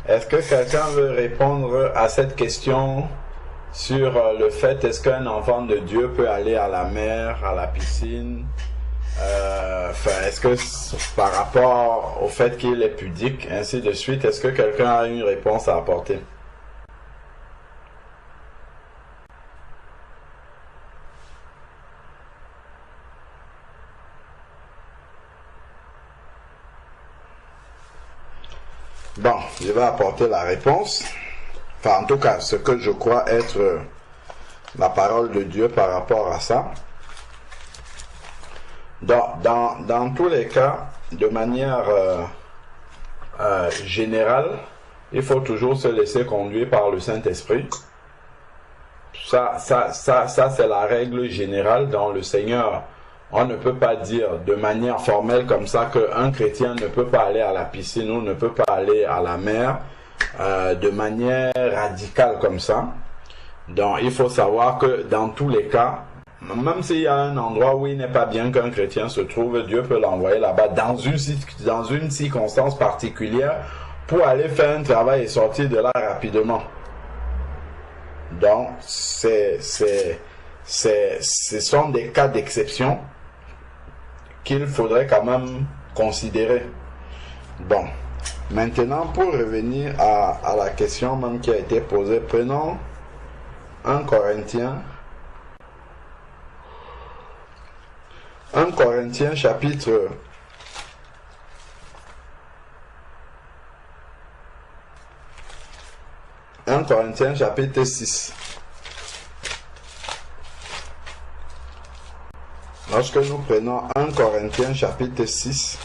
Est-ce que quelqu'un veut répondre à cette question sur le fait, est-ce qu'un enfant de Dieu peut aller à la mer, à la piscine? Est-ce que par rapport au fait qu'il est pudique, ainsi de suite, est-ce que quelqu'un a une réponse à apporter? Bon, je vais apporter la réponse. Enfin, en tout cas, ce que je crois être la parole de Dieu par rapport à ça. Dans tous les cas, de manière générale, il faut toujours se laisser conduire par le Saint-Esprit. Ça c'est la règle générale dans le Seigneur. On ne peut pas dire de manière formelle comme ça qu'un chrétien ne peut pas aller à la piscine ou ne peut pas aller à la mer de manière radicale comme ça. Donc il faut savoir que dans tous les cas, même s'il y a un endroit où il n'est pas bien qu'un chrétien se trouve, Dieu peut l'envoyer là-bas dans une circonstance particulière pour aller faire un travail et sortir de là rapidement. Donc ce sont des cas d'exception qu'il faudrait quand même considérer. Bon, maintenant pour revenir à la question même qui a été posée, prenons 1 Corinthiens chapitre 1 Corinthiens chapitre 6. Lorsque nous prenons 1 Corinthiens chapitre 6,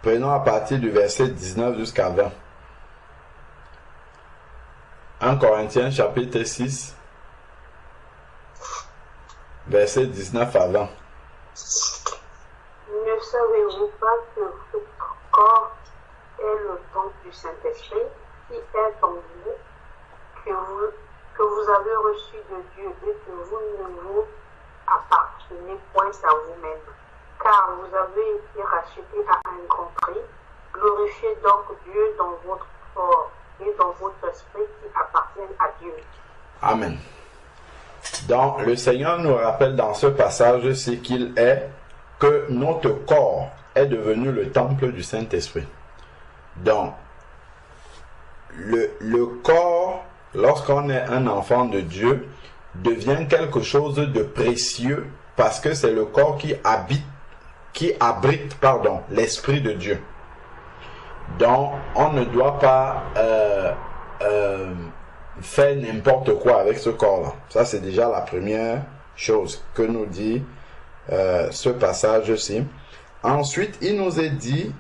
prenons à partir du verset 19 jusqu'à 20. 1 Corinthiens chapitre 6, verset 19 à 20. Ne savez-vous pas que votre corps est le temple du Saint-Esprit qui est en vous, que vous avez reçu de Dieu et que vous ne vous appartenez point à vous-même, car vous avez été rachetés à un grand prix. Glorifiez donc Dieu dans votre corps et dans votre esprit qui appartiennent à Dieu. Amen. Donc, le Seigneur nous rappelle dans ce passage-ci que notre corps est devenu le temple du Saint-Esprit. Donc, le corps, lorsqu'on est un enfant de Dieu, devient quelque chose de précieux parce que c'est le corps qui abrite l'Esprit de Dieu. Donc, on ne doit pas faire n'importe quoi avec ce corps-là. Ça, c'est déjà la première chose que nous dit ce passage-ci. Ensuite, il nous est dit,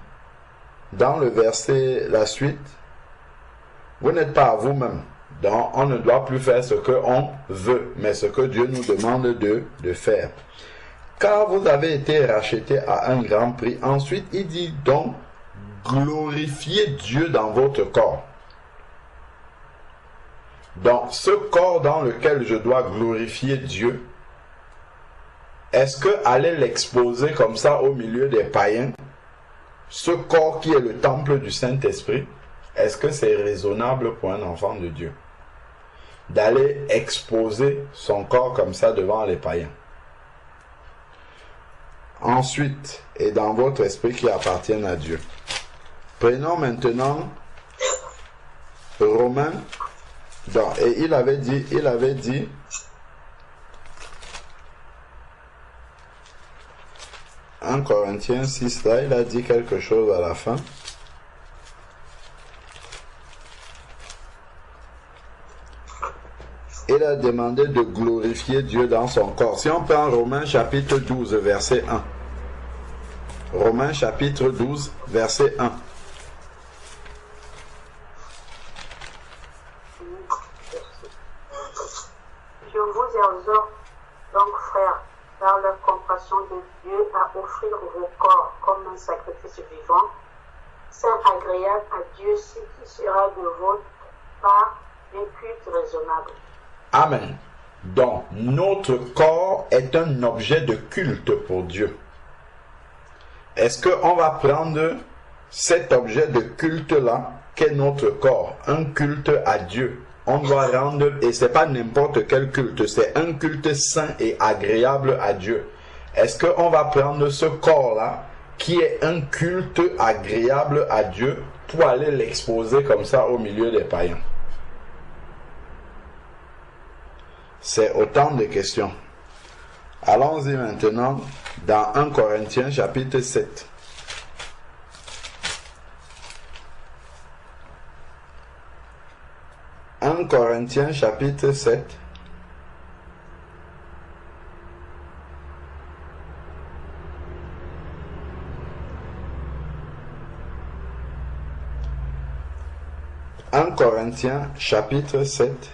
dans le verset, la suite, vous n'êtes pas à vous-même. Donc, on ne doit plus faire ce qu'on veut, mais ce que Dieu nous demande de faire. Car vous avez été rachetés à un grand prix. Ensuite, il dit donc, glorifiez Dieu dans votre corps. Donc, ce corps dans lequel je dois glorifier Dieu, est-ce que aller l'exposer comme ça au milieu des païens, ce corps qui est le temple du Saint-Esprit, est-ce que c'est raisonnable pour un enfant de Dieu d'aller exposer son corps comme ça devant les païens? Ensuite, et dans votre esprit qui appartiennent à Dieu. Prenons maintenant Romains. Et il avait dit 1 Corinthiens 6, là, il a dit quelque chose à la fin. Il a demandé de glorifier Dieu dans son corps. Si on prend Romains chapitre 12, verset 1. Romains chapitre 12, verset 1. Je vous exhorte donc, frères, par la compassion de Dieu, à offrir vos corps comme un sacrifice vivant, saint, agréable à Dieu, ce qui sera de votre part un culte raisonnable. Amen. Donc, notre corps est un objet de culte pour Dieu. Est-ce qu'on va prendre cet objet de culte-là, qu'est notre corps, un culte à Dieu? On doit rendre, et c'est pas n'importe quel culte, c'est un culte saint et agréable à Dieu. Est-ce qu'on va prendre ce corps-là, qui est un culte agréable à Dieu, pour aller l'exposer comme ça au milieu des païens? C'est autant de questions. Allons-y maintenant dans 1 Corinthiens chapitre 7. « 1 Corinthiens chapitre 7. « 1 Corinthiens chapitre 7.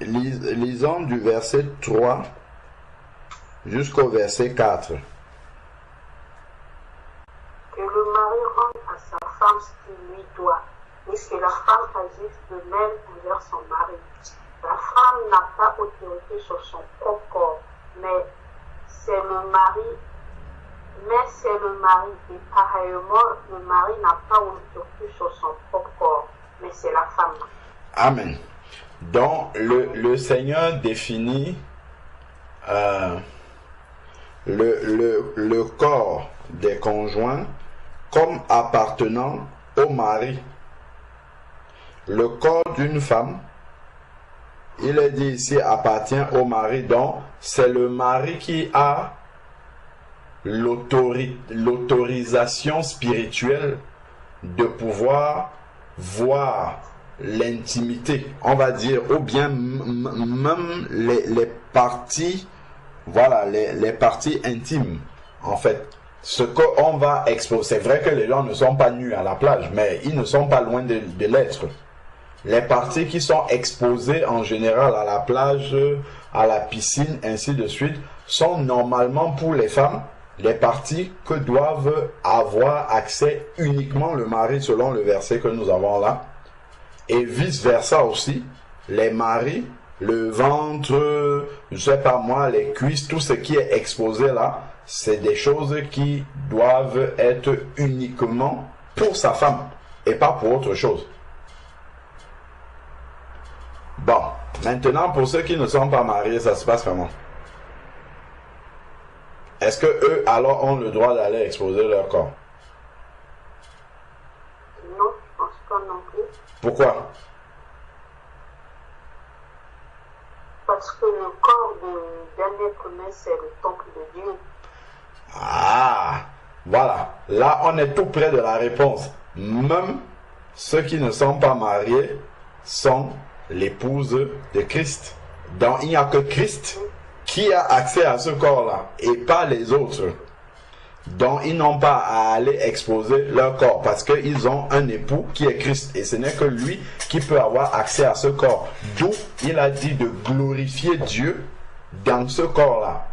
Lisons du verset 3 jusqu'au verset 4. Que le mari rende à sa femme ce qu'il lui doit, et que la femme agisse de même envers son mari. La femme n'a pas autorité sur son propre corps, mais c'est le mari, et pareillement, le mari n'a pas autorité sur son propre corps, mais c'est la femme. Amen. Donc, le Seigneur définit le corps des conjoints comme appartenant au mari. Le corps d'une femme, il est dit ici, appartient au mari. Donc, c'est le mari qui a l'autorisation spirituelle de pouvoir voir l'intimité, on va dire, ou bien même les parties, voilà, les parties intimes, en fait. Ce qu'on va exposer, c'est vrai que les gens ne sont pas nus à la plage, mais ils ne sont pas loin de l'être. Les parties qui sont exposées en général à la plage, à la piscine, ainsi de suite, sont normalement pour les femmes les parties que doivent avoir accès uniquement le mari, selon le verset que nous avons là. Et vice-versa aussi, les maris, le ventre, je sais pas moi, les cuisses, tout ce qui est exposé là, c'est des choses qui doivent être uniquement pour sa femme et pas pour autre chose. Bon, maintenant pour ceux qui ne sont pas mariés, ça se passe comment? Est-ce que eux alors ont le droit d'aller exposer leur corps? Non, je pense pas non plus. Pourquoi? Parce que le corps d'un être humain, c'est le temple de Dieu. Ah, voilà. Là, on est tout près de la réponse. Même ceux qui ne sont pas mariés sont l'épouse de Christ. Donc, il n'y a que Christ qui a accès à ce corps-là et pas les autres. Donc, ils n'ont pas à aller exposer leur corps parce qu'ils ont un époux qui est Christ et ce n'est que lui qui peut avoir accès à ce corps. D'où il a dit de glorifier Dieu dans ce corps-là.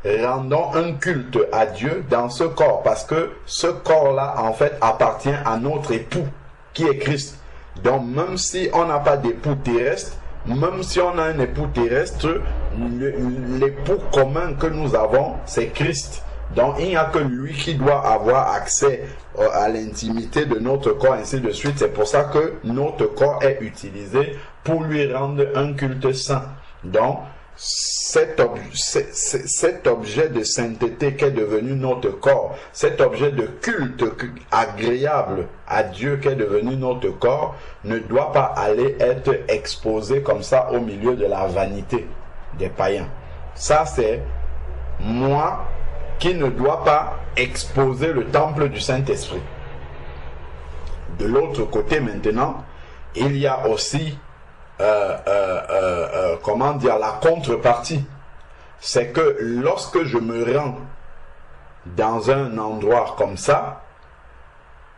Rendons un culte à Dieu dans ce corps parce que ce corps-là, en fait, appartient à notre époux qui est Christ. Donc, même si on n'a pas d'époux terrestre, même si on a un époux terrestre, l'époux commun que nous avons, c'est Christ. Donc, il n'y a que lui qui doit avoir accès à l'intimité de notre corps, ainsi de suite. C'est pour ça que notre corps est utilisé pour lui rendre un culte saint. Donc, cet objet de sainteté qu'est devenu notre corps, cet objet de culte agréable à Dieu qu'est devenu notre corps, ne doit pas aller être exposé comme ça au milieu de la vanité des païens. Ça, c'est moi qui ne dois pas exposer le temple du Saint-Esprit. De l'autre côté maintenant, il y a aussi comment dire, la contrepartie. C'est que lorsque je me rends dans un endroit comme ça,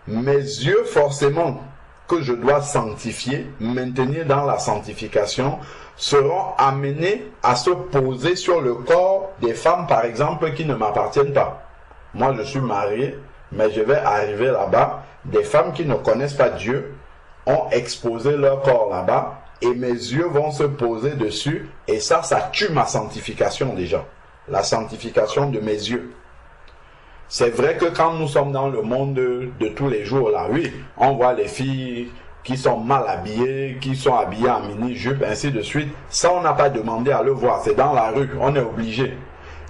mes yeux forcément que je dois sanctifier, maintenir dans la sanctification, seront amenés à se poser sur le corps des femmes, par exemple, qui ne m'appartiennent pas. Moi, je suis marié, mais je vais arriver là-bas, des femmes qui ne connaissent pas Dieu, ont exposé leur corps là-bas et mes yeux vont se poser dessus et ça tue ma sanctification déjà. La sanctification de mes yeux. C'est vrai que quand nous sommes dans le monde de tous les jours là, oui, on voit les filles qui sont mal habillées, qui sont habillées en mini-jupe, ainsi de suite. Ça, on n'a pas demandé à le voir, c'est dans la rue, on est obligé.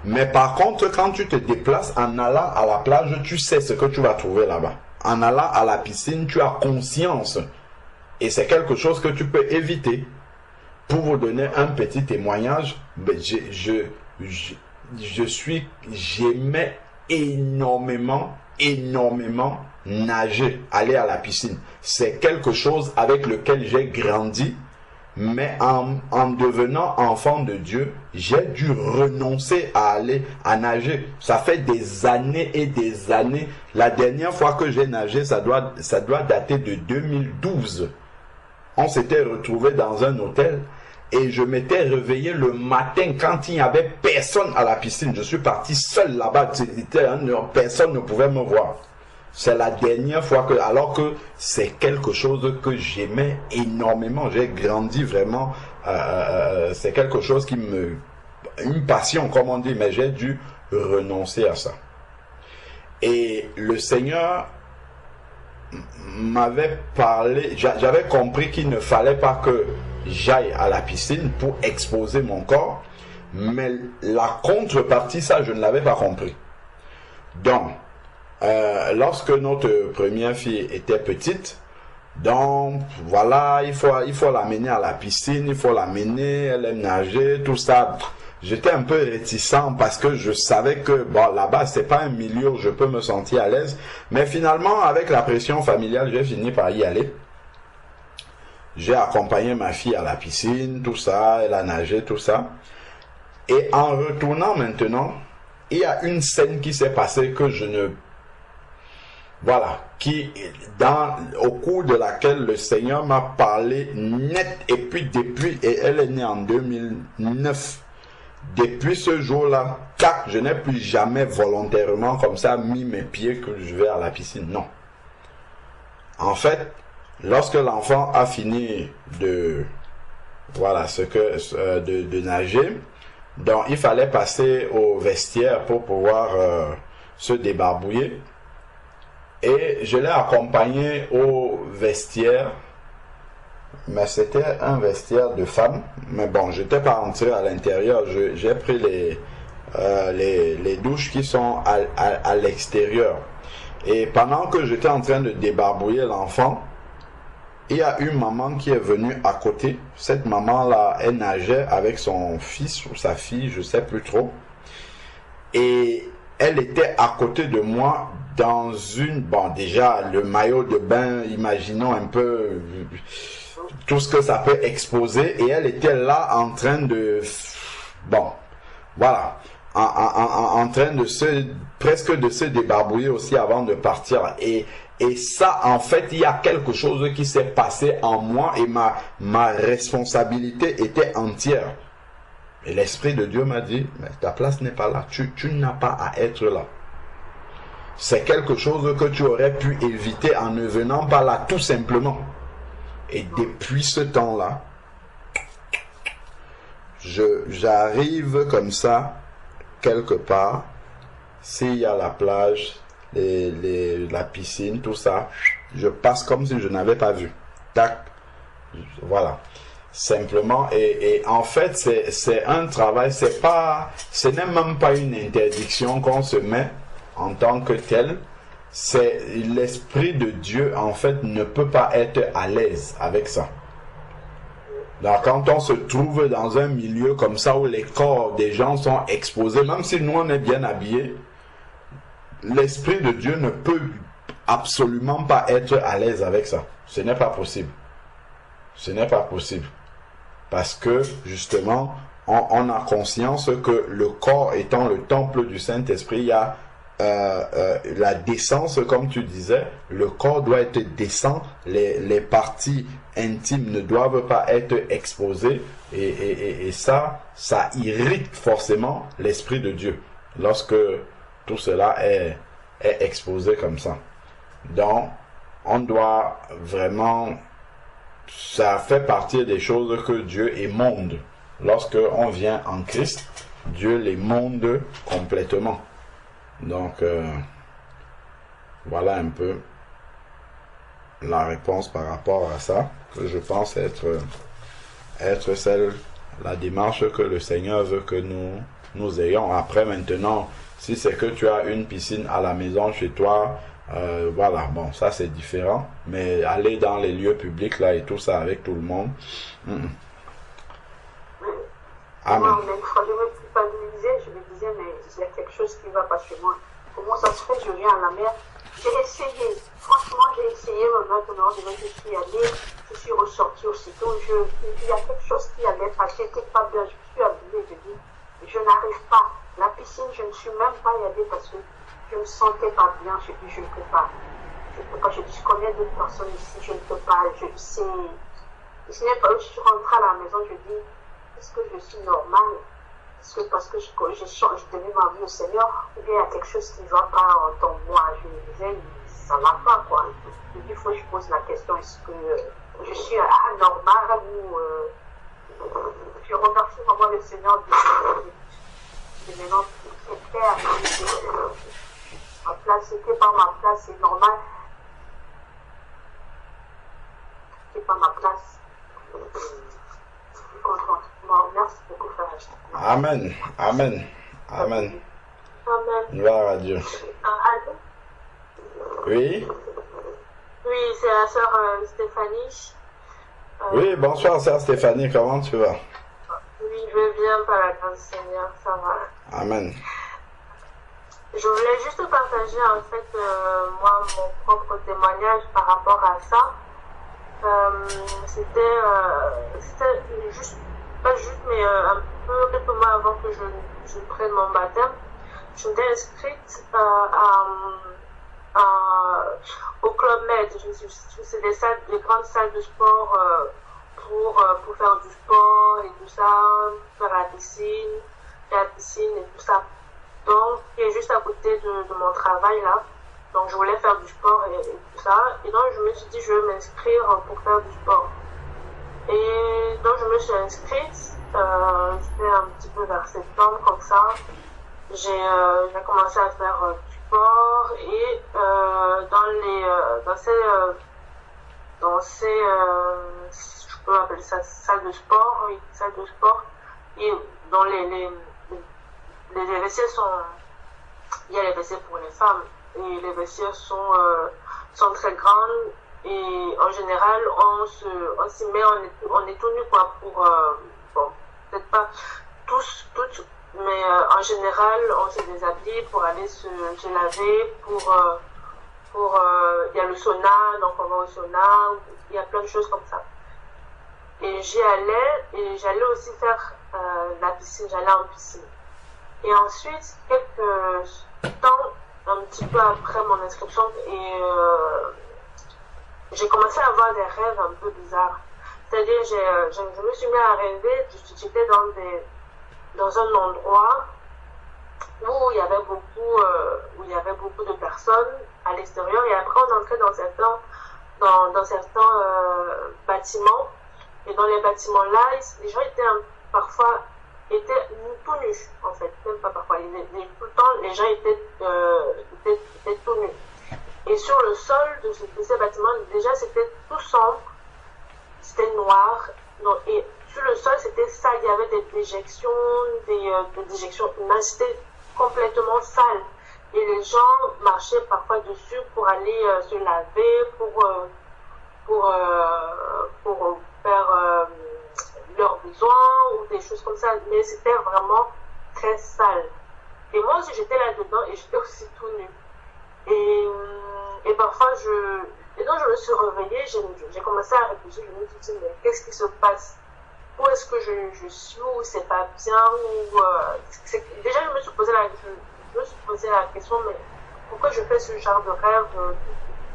Mais par contre, quand tu te déplaces en allant à la plage, tu sais ce que tu vas trouver là-bas. En allant à la piscine, tu as conscience. Et c'est quelque chose que tu peux éviter. Pour vous donner un petit témoignage, j'aimais énormément nager, aller à la piscine. C'est quelque chose avec lequel j'ai grandi, mais en devenant enfant de Dieu, j'ai dû renoncer à aller à nager. Ça fait des années et des années. La dernière fois que j'ai nagé, ça doit dater de 2012. On s'était retrouvé dans un hôtel et je m'étais réveillé le matin quand il n'y avait personne à la piscine. Je suis parti seul là-bas. Personne ne pouvait me voir. C'est la dernière fois que, alors que c'est quelque chose que j'aimais énormément. J'ai grandi vraiment. C'est quelque chose une passion comme on dit, mais j'ai dû renoncer à ça. Et le Seigneur m'avait parlé, j'avais compris qu'il ne fallait pas que j'aille à la piscine pour exposer mon corps, mais la contrepartie, ça je ne l'avais pas compris. Donc, lorsque notre première fille était petite, donc voilà, il faut l'amener à la piscine, il faut l'amener, elle aime nager, tout ça. J'étais un peu réticent parce que je savais que bon, là-bas c'est pas un milieu où je peux me sentir à l'aise, mais finalement avec la pression familiale j'ai fini par y aller. J'ai accompagné ma fille à la piscine, tout ça, elle a nagé, tout ça. Et en retournant maintenant, il y a une scène qui s'est passée que je ne... Voilà, au cours de laquelle le Seigneur m'a parlé net, et puis et elle est née en 2009. Depuis ce jour-là, je n'ai plus jamais volontairement comme ça mis mes pieds que je vais à la piscine. Non. En fait, lorsque l'enfant a fini de nager, donc il fallait passer au vestiaire pour pouvoir se débarbouiller. Et je l'ai accompagné au vestiaire. Mais c'était un vestiaire de femme. Mais bon, je n'étais pas rentré à l'intérieur. J'ai pris les douches qui sont à l'extérieur. Et pendant que j'étais en train de débarbouiller l'enfant, il y a une maman qui est venue à côté. Cette maman-là, elle nageait avec son fils ou sa fille, je ne sais plus trop. Et elle était à côté de moi dans bon, déjà, le maillot de bain, imaginons un peu... tout ce que ça peut exposer, et elle était là en train de, bon, voilà, en train de presque de se débarbouiller aussi avant de partir, et ça, en fait, il y a quelque chose qui s'est passé en moi, et ma responsabilité était entière, et l'Esprit de Dieu m'a dit, mais ta place n'est pas là, tu n'as pas à être là. C'est quelque chose que tu aurais pu éviter en ne venant pas là, tout simplement. Et depuis ce temps-là, j'arrive comme ça, quelque part, s'il y a la plage, la piscine, tout ça, je passe comme si je n'avais pas vu. Tac, voilà. Simplement, et en fait, c'est un travail, ce n'est même pas une interdiction qu'on se met en tant que tel. C'est l'Esprit de Dieu, en fait, ne peut pas être à l'aise avec ça. Donc, quand on se trouve dans un milieu comme ça où les corps des gens sont exposés, même si nous on est bien habillés, l'Esprit de Dieu ne peut absolument pas être à l'aise avec ça. Ce n'est pas possible. Ce n'est pas possible. Parce que, justement, on a conscience que le corps étant le temple du Saint-Esprit, il y a la décence, comme tu disais, le corps doit être décent, les parties intimes ne doivent pas être exposées, et ça irrite forcément l'Esprit de Dieu lorsque tout cela est exposé comme ça. Donc on doit vraiment ça fait partie des choses que Dieu émonde. Lorsque on vient en Christ, Dieu les monde complètement. Donc, voilà un peu la réponse par rapport à ça, que je pense être la démarche que le Seigneur veut que nous ayons. Après, maintenant, si c'est que tu as une piscine à la maison chez toi, voilà, bon, ça c'est différent. Mais aller dans les lieux publics là et tout ça avec tout le monde. Amen. Moi, même fois, je me culpabilisais, je me disais, mais il y a quelque chose qui ne va pas chez moi. Comment ça se fait, je viens à la mer. J'ai essayé, franchement, j'ai essayé, maintenant, je suis allée, je suis ressortie aussitôt, il y a quelque chose qui allait pas, j'étais pas bien, je me suis habillée, je dis, je n'arrive pas. La piscine, je ne suis même pas y allée parce que je ne me sentais pas bien, je dis, je ne peux pas. Je ne peux pas, je dis, je connais d'autres personnes ici, je ne peux pas, je sais. Et ce n'est pas, je suis rentrée à la maison, je dis, est-ce que je suis normale? Est-ce que parce que je devais ma vie au Seigneur, ou bien il y a quelque chose qui ne va pas en moi? Je me disais, ça ne va pas, quoi. Il faut que je pose la question, est-ce que je suis anormale ou je remercie vraiment le Seigneur de maintenant c'est clair. Ma place, c'était pas ma place, c'est normal. C'est pas ma place. Merci beaucoup, frère. Amen. Amen. Amen. Amen. Gloire à Dieu. Allô? Oui. Oui, c'est la sœur Stéphanie. Oui, bonsoir, sœur Stéphanie, comment tu vas? Oui, je vais bien par la grâce du Seigneur, ça va. Amen. Je voulais juste partager en fait moi mon propre témoignage par rapport à ça. C'était juste, pas juste, mais un peu, quelques mois avant que je prenne mon baptême, je m'étais inscrite au Club Med. C'est des grandes salles de sport pour faire du sport et tout ça, faire la piscine et tout ça. Donc, qui est juste à côté de mon travail là. Donc, je voulais faire du sport et tout ça. Et donc, je me suis dit, je vais m'inscrire pour faire du sport. Et donc, je me suis inscrite. C'était un petit peu vers septembre, comme ça. J'ai commencé à faire du sport. Et dans ces je peux appeler ça salle de sport, oui, salle de sport. Et dans les WC il y a les WC pour les femmes. Et les vestiaires sont très grandes et en général on s'y met, on est tout nu quoi pour bon, peut-être pas toutes, mais en général on se déshabille pour aller se laver, il y a le sauna, donc on va au sauna, il y a plein de choses comme ça. Et j'y allais et j'allais aussi faire la piscine, j'allais en piscine. Et ensuite, quelques temps, un petit peu après mon inscription, et j'ai commencé à avoir des rêves un peu bizarres. C'est-à-dire, je me suis mis à rêver, j'étais dans un endroit où il y avait beaucoup de personnes à l'extérieur, et après on entrait dans certains bâtiments, et dans les bâtiments là, les gens étaient parfois tout nus, en fait, même pas parfois, tout le temps, les gens étaient tout nus. Et sur le sol de ces bâtiments, déjà, c'était tout sombre, c'était noir, et sur le sol, c'était sale, il y avait des déjections, des déjections humaines, c'était complètement sale. Et les gens marchaient parfois dessus pour aller se laver, pour faire leurs besoins ou des choses comme ça, mais c'était vraiment très sale. Et moi aussi j'étais là-dedans et j'étais aussi tout nue. Et parfois et donc je me suis réveillée, j'ai commencé à réfléchir, je me suis dit mais qu'est-ce qui se passe? Où est-ce que je suis, où c'est pas bien, déjà je me suis posé la question, mais pourquoi je fais ce genre de rêve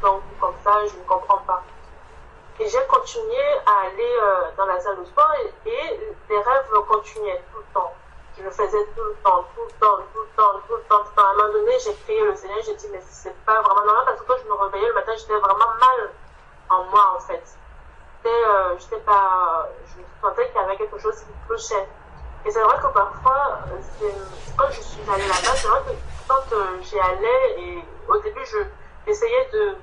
donc comme ça, je ne comprends pas. Et j'ai continué à aller dans la salle de sport et les rêves continuaient tout le temps. Je le faisais tout le temps. À un moment donné, j'ai prié le Seigneur, j'ai dit, mais c'est pas vraiment normal parce que quand je me réveillais le matin, j'étais vraiment mal en moi en fait. je sentais qu'il y avait quelque chose qui clochait. Et c'est vrai que parfois, quand je suis allée là-bas, c'est vrai que quand j'y allais, et au début, j'essayais de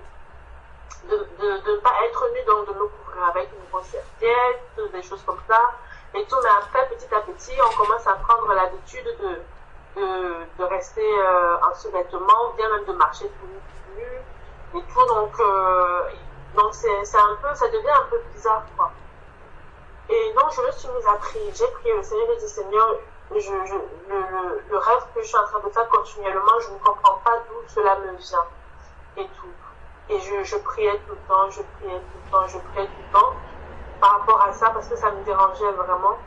ne pas être nue, donc de me couvrir avec une grosse serviette, des choses comme ça, et tout, mais après, petit à petit, on commence à prendre l'habitude de rester en sous-vêtements, ou bien même de marcher tout nu, et tout, donc c'est un peu, ça devient un peu bizarre, quoi. Et donc, je me suis mise à prier. J'ai prié le Seigneur et dit, Seigneur, le rêve que je suis en train de faire continuellement, je ne comprends pas d'où cela me vient. Et tout. Et je priais tout le temps, je priais tout le temps par rapport à ça, parce que ça me dérangeait vraiment.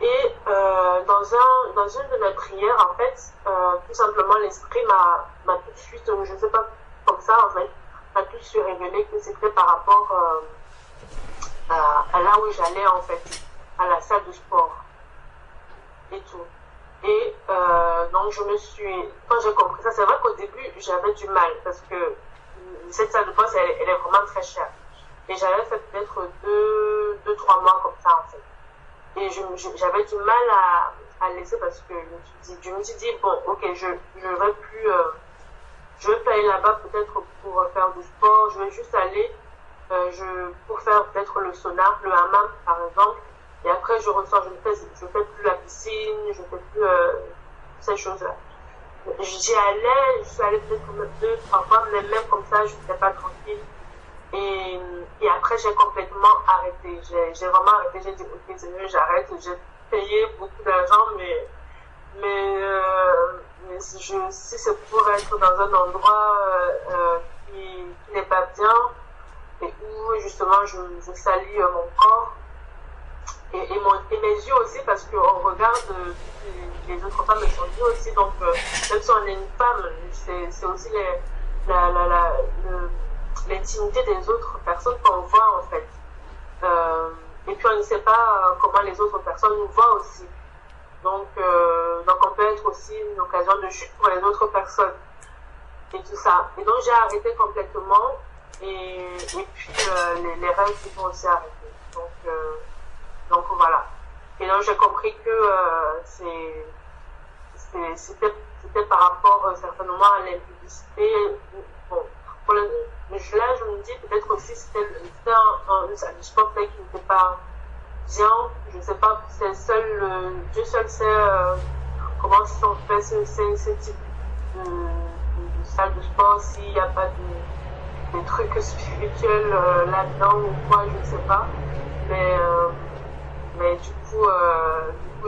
Et dans une de mes prières, en fait, tout simplement, l'Esprit m'a tout de suite, je ne sais pas, comme ça, en fait, m'a tout de suite révélé que c'était par rapport à là où j'allais, en fait, à la salle de sport et tout. Et donc quand j'ai compris ça, c'est vrai qu'au début j'avais du mal parce que cette salle de sport elle est vraiment très chère. Et j'avais fait peut-être 2-3 mois comme ça, en fait. Et j'avais du mal à laisser parce que je me suis dit bon, ok, je vais plus aller là-bas peut-être pour faire du sport, je vais juste aller pour faire peut-être le sauna, le hammam par exemple, et après je ressors, je fais plus la piscine, je fais plus ces choses-là. Je suis allée peut-être 2-3 fois, mais même comme ça, je n'étais pas tranquille. Et après, j'ai complètement arrêté. J'ai vraiment arrêté. J'ai dit, ok, c'est mieux, j'arrête. J'ai payé beaucoup d'argent, mais si c'est pour être dans un endroit qui n'est pas bien, et où justement je salis mon corps et mes yeux aussi, parce qu'on regarde les autres femmes et son yeux aussi, donc même si on est une femme, c'est aussi l'intimité des autres personnes qu'on voit, en fait. Et puis on ne sait pas comment les autres personnes nous voient aussi, donc on peut être aussi une occasion de chute pour les autres personnes et tout ça. Et donc j'ai arrêté complètement. Et puis les rêves qui vont aussi arrêter. Donc voilà. Et donc j'ai compris que c'était par rapport certainement à l'impudicité. Bon, là je me dis peut-être aussi c'était une salle de sport qui n'était pas bien. Je ne sais pas, Dieu seul sait comment on fait ce type de salle de sport, s'il n'y a pas des trucs spirituels là-dedans ou quoi, je ne sais pas. Mais du coup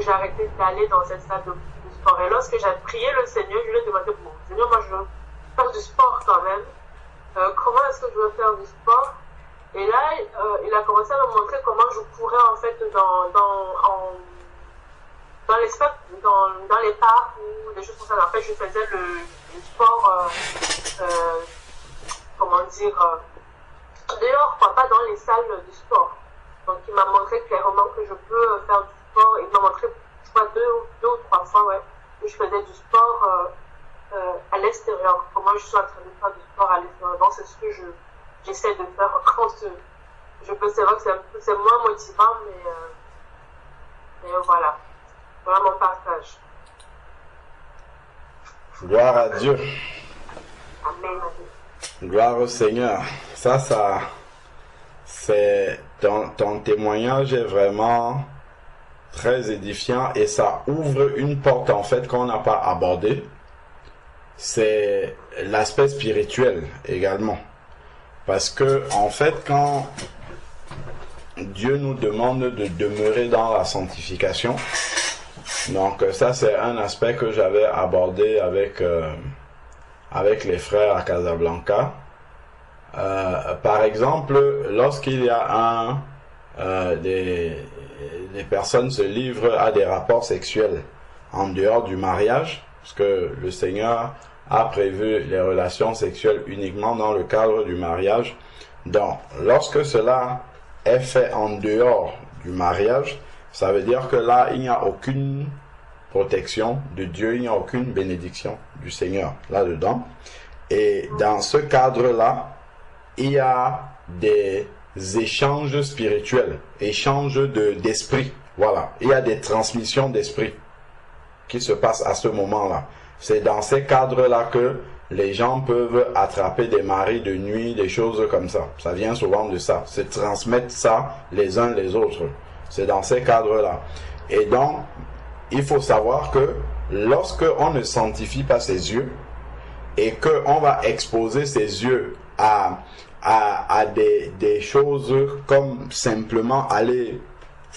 j'ai arrêté d'aller dans cette salle de sport. Et lorsque j'ai prié le Seigneur, je lui ai demandé, bon, Seigneur, moi je veux faire du sport quand même. Comment est-ce que je veux faire du sport? Et là, il a commencé à me montrer comment je pourrais en fait dans les parcs ou des choses comme ça. En fait, je faisais le sport, comment dire, dehors, quoi, pas dans les salles de sport. Donc, il m'a montré clairement que je peux faire du sport. Il m'a montré, je crois, deux ou trois fois, ouais, que je faisais du sport à l'extérieur. Comment je suis en train de faire du sport à l'extérieur. Donc, c'est ce que j'essaie de faire quand je peux. C'est vrai que c'est moins motivant, mais voilà. Voilà mon partage. Gloire à Dieu. Amen. Gloire au Seigneur. Ça, c'est ton témoignage est vraiment très édifiant et ça ouvre une porte en fait qu'on n'a pas abordée. C'est l'aspect spirituel également. Parce que en fait, quand Dieu nous demande de demeurer dans la sanctification, donc ça c'est un aspect que j'avais abordé avec les frères à Casablanca. Par exemple, lorsqu'il y a des personnes se livrent à des rapports sexuels en dehors du mariage, parce que le Seigneur a prévu les relations sexuelles uniquement dans le cadre du mariage. Donc, lorsque cela est fait en dehors du mariage, ça veut dire que là, il n'y a aucune protection de Dieu, il n'y a aucune bénédiction du Seigneur là-dedans. Et dans ce cadre-là, il y a des échanges spirituels, échanges d'esprit. Voilà, il y a des transmissions d'esprit qui se passent à ce moment-là. C'est dans ces cadres-là que les gens peuvent attraper des maris de nuit, des choses comme ça. Ça vient souvent de ça. Se transmettre ça les uns les autres. C'est dans ces cadres-là. Et donc, il faut savoir que lorsque on ne sanctifie pas ses yeux et qu'on va exposer ses yeux à des choses comme simplement aller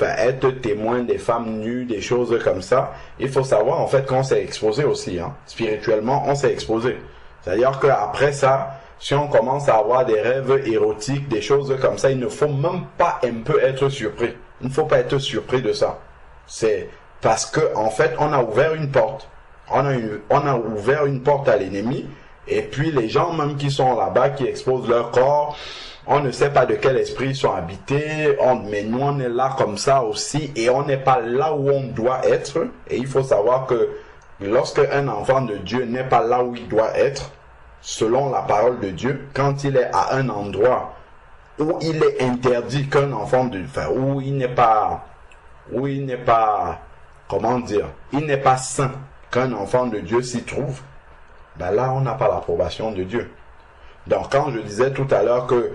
être témoin des femmes nues, des choses comme ça, il faut savoir en fait qu'on s'est exposé aussi, hein. Spirituellement on s'est exposé. C'est-à-dire qu'après ça, si on commence à avoir des rêves érotiques, des choses comme ça, il ne faut même pas un peu être surpris. Il ne faut pas être surpris de ça. C'est parce que en fait on a ouvert une porte. On a ouvert une porte à l'ennemi. Et puis les gens même qui sont là-bas, qui exposent leur corps, on ne sait pas de quel esprit ils sont habités, mais nous on est là comme ça aussi, et on n'est pas là où on doit être. Et il faut savoir que lorsque un enfant de Dieu n'est pas là où il doit être, selon la parole de Dieu, quand il est à un endroit où il est interdit qu'un enfant de, où il n'est pas, comment dire, il n'est pas saint qu'un enfant de Dieu s'y trouve, ben là on n'a pas l'approbation de Dieu. Donc quand je disais tout à l'heure que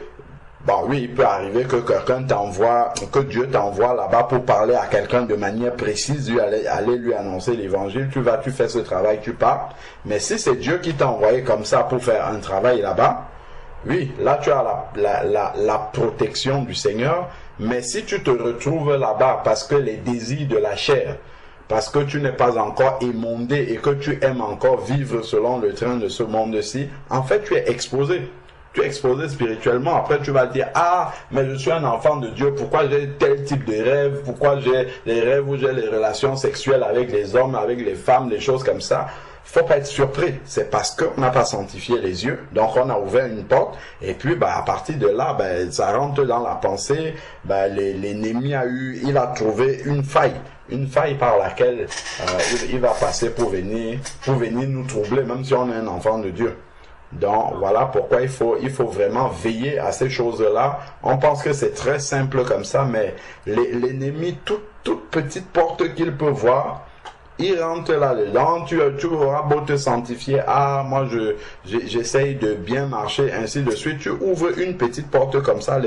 bon oui, il peut arriver que quelqu'un t'envoie, que Dieu t'envoie là-bas pour parler à quelqu'un de manière précise, aller lui annoncer l'évangile, tu fais ce travail, tu pars. Mais si c'est Dieu qui t'a envoyé comme ça pour faire un travail là-bas, oui, là tu as la protection du Seigneur. Mais si tu te retrouves là-bas parce que les désirs de la chair, parce que tu n'es pas encore émondé et que tu aimes encore vivre selon le train de ce monde-ci, en fait tu es exposé. Tu es exposé spirituellement. Après tu vas dire, ah, mais je suis un enfant de Dieu, pourquoi j'ai tel type de rêve, pourquoi j'ai les rêves où j'ai les relations sexuelles avec les hommes, avec les femmes, des choses comme ça. Faut pas être surpris, c'est parce qu'on n'a pas sanctifié les yeux, donc on a ouvert une porte, et puis à partir de là, ça rentre dans la pensée, l'ennemi il a trouvé une faille par laquelle il va passer pour venir nous troubler, même si on est un enfant de Dieu. Donc voilà pourquoi il faut vraiment veiller à ces choses-là. On pense que c'est très simple comme ça, mais l'ennemi, toute petite porte qu'il peut voir, il rentre là-dedans. Tu auras beau te sanctifier, ah moi j'essaye de bien marcher, ainsi de suite. Tu ouvres une petite porte comme ça,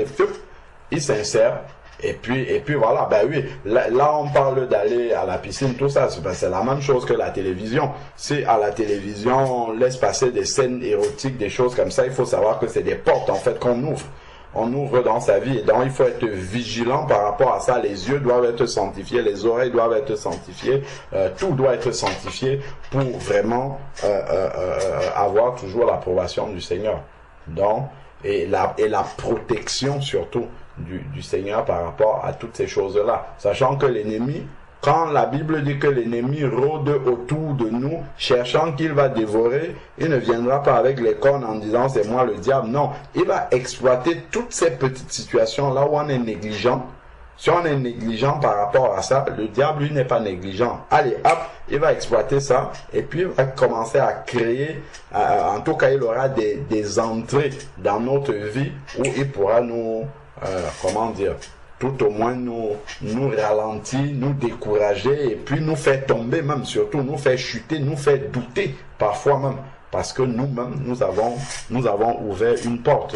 il s'insère. Et puis voilà, oui, là on parle d'aller à la piscine, tout ça, c'est la même chose que la télévision. Si à la télévision on laisse passer des scènes érotiques, des choses comme ça, il faut savoir que c'est des portes en fait qu'on ouvre. On ouvre dans sa vie, et donc il faut être vigilant par rapport à ça. Les yeux doivent être sanctifiés, les oreilles doivent être sanctifiées, tout doit être sanctifié pour vraiment avoir toujours l'approbation du Seigneur. Donc, et la protection surtout du Seigneur par rapport à toutes ces choses-là. Sachant que l'ennemi, quand la Bible dit que l'ennemi rôde autour de nous, cherchant qu'il va dévorer, il ne viendra pas avec les cornes en disant c'est moi le diable. Non, il va exploiter toutes ces petites situations là où on est négligent. Si on est négligent par rapport à ça, le diable lui n'est pas négligent. Allez, hop, il va exploiter ça et puis il va commencer à créer, en tout cas il aura des entrées dans notre vie où il pourra nous, tout au moins nous ralentir, nous décourager et puis nous faire tomber même, surtout nous faire chuter, nous faire douter parfois même, parce que nous-mêmes nous avons ouvert une porte.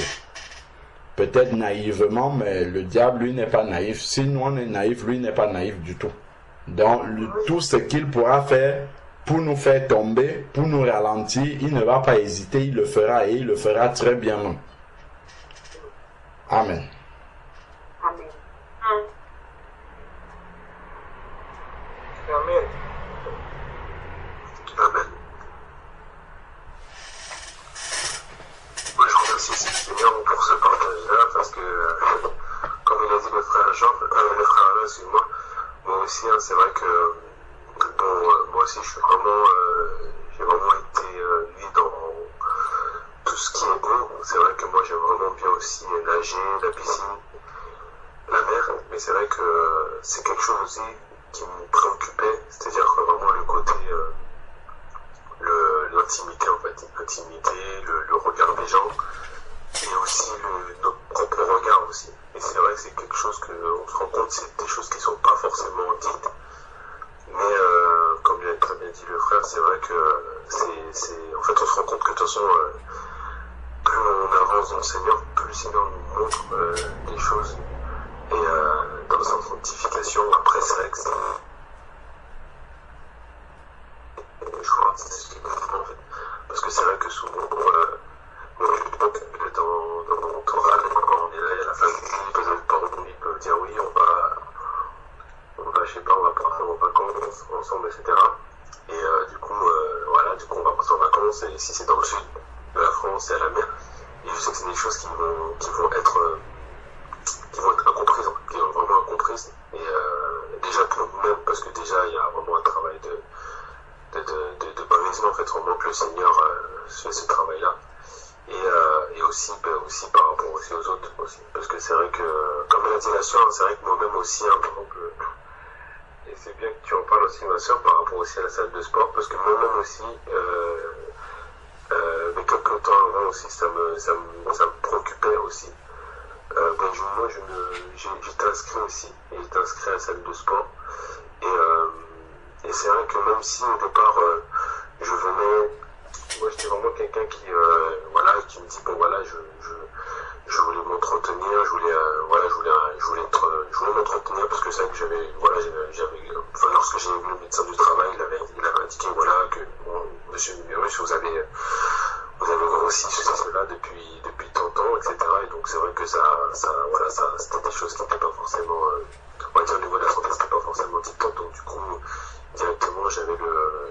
Peut-être naïvement, mais le diable lui n'est pas naïf. Si nous on est naïf, lui n'est pas naïf du tout. Donc tout ce qu'il pourra faire pour nous faire tomber, pour nous ralentir, il ne va pas hésiter, il le fera et il le fera très bien même. Amen. Amen. Amen. Amen. Je remercie Seigneur pour ce partage-là parce que, comme il a dit le frère Jean, le frère Alain, excuse-moi, moi aussi, hein, c'est vrai que moi aussi, j'ai vraiment été lui dans tout ce qui est bon. C'est vrai que moi, j'aime vraiment bien aussi nager, la piscine, la mer, mais c'est vrai que c'est quelque chose aussi qui me préoccupait, c'est-à-dire que vraiment le côté, l'intimité en fait, l'intimité, le regard des gens. et aussi notre propre regard aussi. Et c'est vrai que c'est quelque chose qu'on se rend compte, c'est des choses qui ne sont pas forcément dites. Mais comme l'a très bien dit le frère, c'est vrai que en fait on se rend compte que de toute façon, plus on avance dans le Seigneur, plus le Seigneur nous montre des choses. Et dans sa sanctification, après c'est vrai que je crois que c'est ce qui est en fait. Parce que c'est vrai que souvent, dans mon entourage, quand on est là, il y a la famille, ils peuvent dire oui, je sais pas, on va partir en vacances ensemble, etc. Et du coup, on va partir en vacances, et si c'est dans le sud de la France, c'est à la mer. Et je sais que c'est des choses qui vont être incomprises, qui vont vraiment incomprises. Et déjà pour nous-mêmes, parce que déjà, il y a vraiment un travail de baptisme, en fait, vraiment que le Seigneur fait ce travail-là. Et aussi par rapport aussi aux autres aussi. Parce que c'est vrai que, comme l'a dit la soeur, c'est vrai que moi-même aussi, par exemple, et c'est bien que tu en parles aussi, ma soeur, par rapport aussi à la salle de sport, parce que moi-même aussi, mais quelques temps avant aussi, ça me préoccupait aussi. Moi, j'étais inscrit aussi, et j'étais inscrit à la salle de sport. Et c'est vrai que même si au départ, je venais, moi j'étais vraiment quelqu'un qui me dit, bon voilà, je voulais m'entretenir, je voulais m'entretenir parce que c'est vrai que lorsque j'ai vu le médecin du travail, il avait indiqué, voilà, que, bon, monsieur Numerus, vous avez grossi cela depuis tant de temps, etc. Et donc c'est vrai que c'était des choses qui n'étaient pas forcément, on va dire au niveau de la santé, c'était pas forcément tip-top, donc du coup, directement j'avais